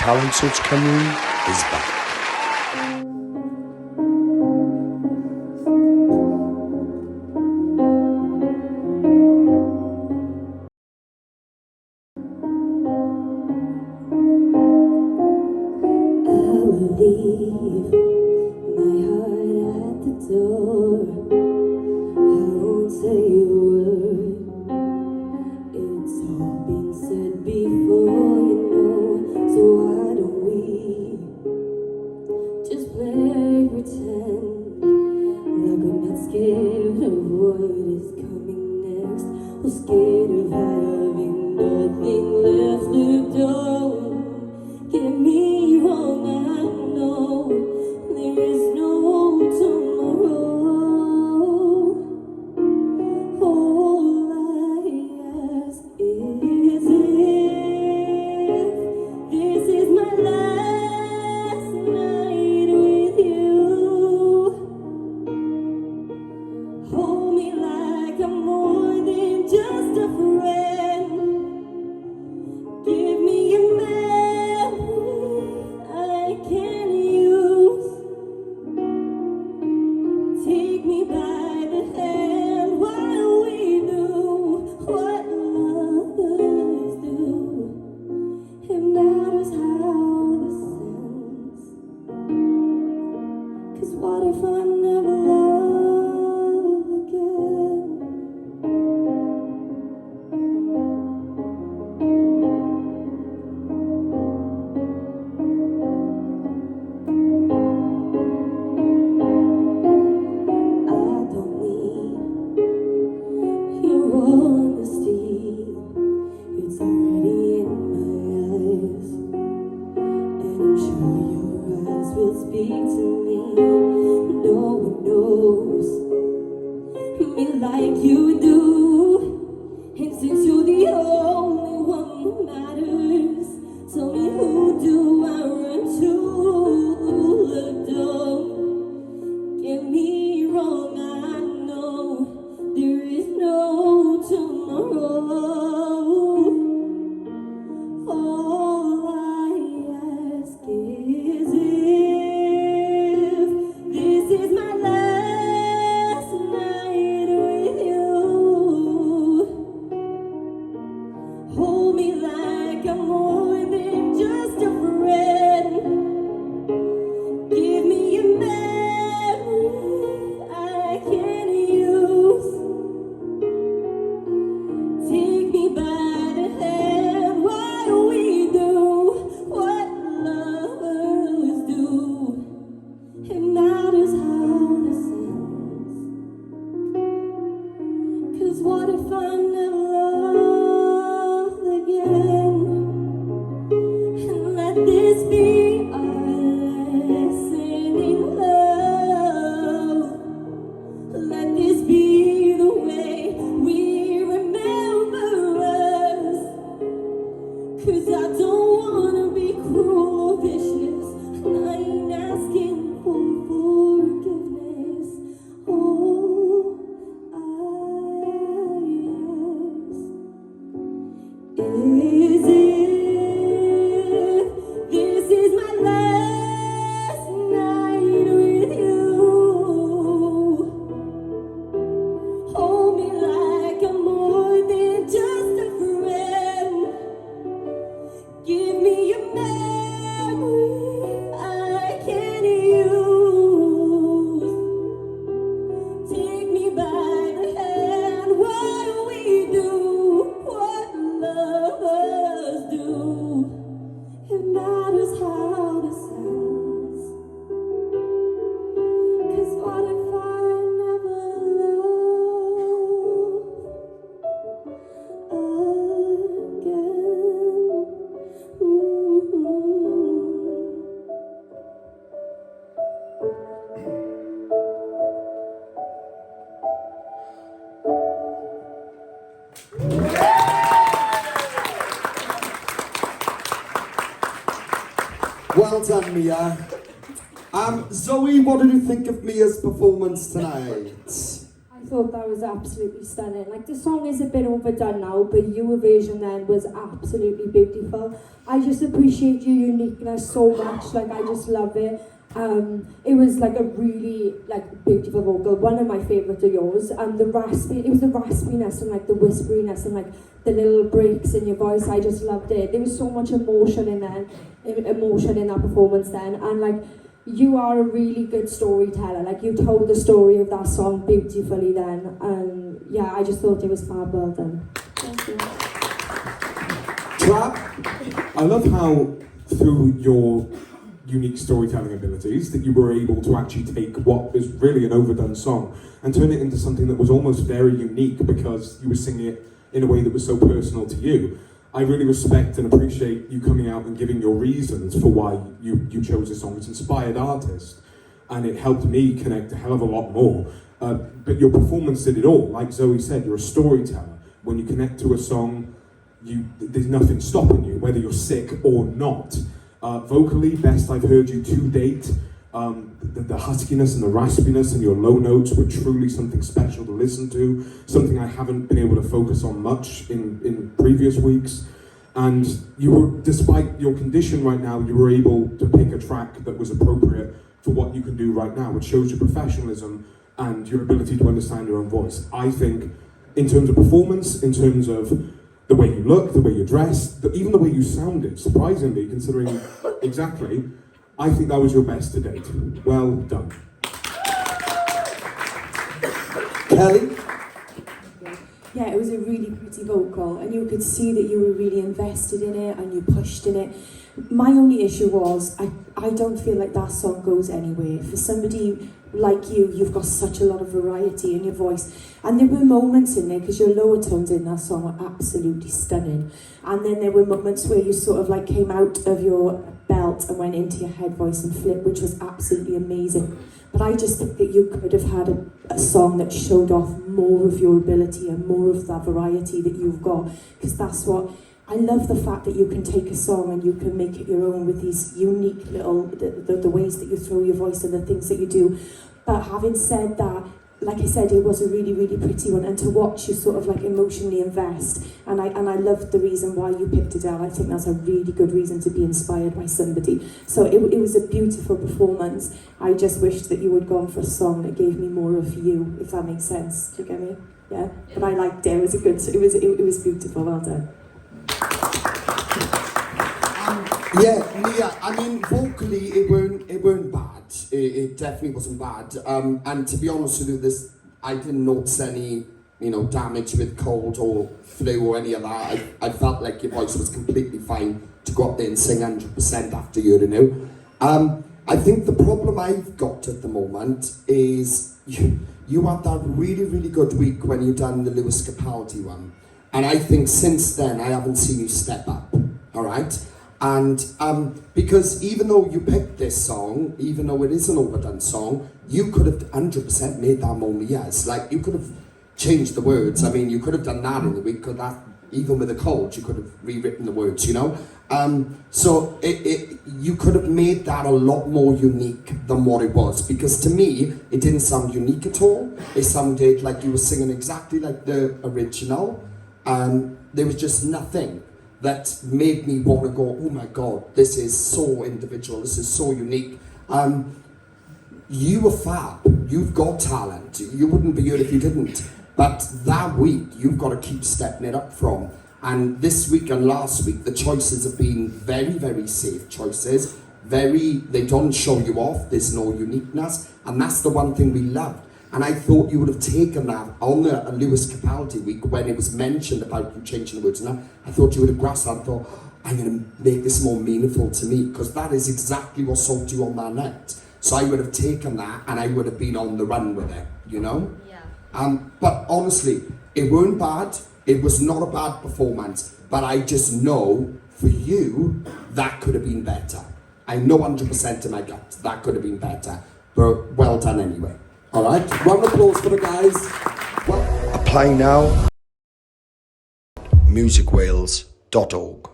Talent Search Cameroon is back. Leave my heart at the door. I won't say a word. It's all been said before, you know. So why don't we just play pretend like we're not scared of what is coming next? We're scared of having nothing left to do. Get me wrong, I know there is no tomorrow. All I ask is if this is my last night with you. Hold me like I'm more than just a friend. Give me a memory I can use. Take me by the hand while we do what lovers do. It matters how this ends. 'Cause what if I never love again? Your honesty, it's already in my eyes, and I'm sure your eyes will speak to me. No one knows me like you do, and since you're the only one who matters, tell me, who do I run to? Look, don't get me wrong, I know there is no tomorrow. All I ask is if this is my last night with you. Hold me like I'm more than just a friend. Give me a memory I can use. Take me by the hand while we do what lovers do. It matters how this ends. 'Cause what if I never love again? And let this be our lesson in love. Let this be the way we remember us. 'Cause I don't wanna be cruel or vicious, and I ain't asking for forgiveness. All I ask is if this is my last night with you. Hold me like I'm more than just a friend. Give me a memory I can use. Take me by the hand while we do what lovers do. It matters how this ends. 'Cause what if I never love again? Well done, Mia. Zoe, what did you think of Mia's performance tonight? I I thought that was absolutely stunning. Like, the song is a bit overdone now, but your version then was absolutely beautiful. I just appreciate your uniqueness so much. Like, I just love it. It was like a really beautiful vocal, one of my favourites of yours. And it was the raspiness and like the whisperiness and like the little breaks in your voice. I just loved it. There was so much emotion in that performance then, and like, you are a really good storyteller. Like, you told the story of that song beautifully then, and yeah, I just thought it was fab. Well done. Thank you. Trav? I love how through your unique storytelling abilities that you were able to actually take what is really an overdone song and turn it into something that was almost very unique because you were singing it in a way that was so personal to you. I really respect and appreciate you coming out and giving your reasons for why you chose this song. It's inspired artist, and it helped me connect a hell of a lot more. But your performance did it all. Like Zoe said, you're a storyteller. When you connect to a song, there's nothing stopping you, whether you're sick or not. Vocally, best I've heard you to date. The huskiness and the raspiness and your low notes were truly something special to listen to, something I haven't been able to focus on much in previous weeks. And you were, despite your condition right now, you were able to pick a track that was appropriate for what you can do right now, which shows your professionalism and your ability to understand your own voice. I think, in terms of performance, in terms of the way you look, the way you're dressed, even the way you sounded, surprisingly, considering exactly, I think that was your best to date. Well done. Kelly? Yeah, it was a really pretty vocal, and you could see that you were really invested in it and you pushed in it. My only issue was, I don't feel like that song goes anywhere. For somebody like you, you've got such a lot of variety in your voice. And there were moments in there, because your lower tones in that song were absolutely stunning. And then there were moments where you sort of like came out of your belt and went into your head voice and flipped, which was absolutely amazing. But I just think that you could have had a song that showed off more of your ability and more of that variety that you've got, because that's what I love, the fact that you can take a song and you can make it your own with these unique little the ways that you throw your voice and the things that you do. But having said that, like I said, it was a really, really pretty one, and to watch you sort of like emotionally invest, and I loved the reason why you picked Adele. I think that's a really good reason to be inspired by somebody. So it was a beautiful performance. I just wished that you would gone for a song that gave me more of you, if that makes sense. Do you get me? Yeah. But I liked it. It was beautiful. Well done. Yeah, Mia, I mean, vocally, it weren't bad. It definitely wasn't bad. And to be honest with you, I didn't notice any, damage with cold or flu or any of that. I felt like your voice was completely fine to go up there and sing 100% after you. I think the problem I've got at the moment is you had that really, really good week when you done the Lewis Capaldi one. And I think since then, I haven't seen you step up, all right? And because even though you picked this song, even though it is an overdone song, you could have 100% made that more Mia's. Like, you could have changed the words. I mean, you could have done that in the week, because that, even with a cold, you could have rewritten the words, So you could have made that a lot more unique than what it was, because to me, it didn't sound unique at all. It sounded like you were singing exactly like the original. There was just nothing that made me want to go, oh my God, this is so individual, this is so unique. You were fab, you've got talent, you wouldn't be here if you didn't. But that week, you've got to keep stepping it up from. And this week and last week, the choices have been very, very safe choices. They don't show you off, there's no uniqueness, and that's the one thing we loved. And I thought you would have taken that on the Lewis Capaldi week when it was mentioned about you changing the words. And I thought you would have grasped that and thought, I'm going to make this more meaningful to me, because that is exactly what sold you on that night. So I would have taken that and I would have been on the run with it, Yeah. But honestly, it weren't bad. It was not a bad performance. But I just know, for you, that could have been better. I know 100% in my gut that could have been better. But well done anyway. All right, round of applause for the guys. Apply now. musicwales.org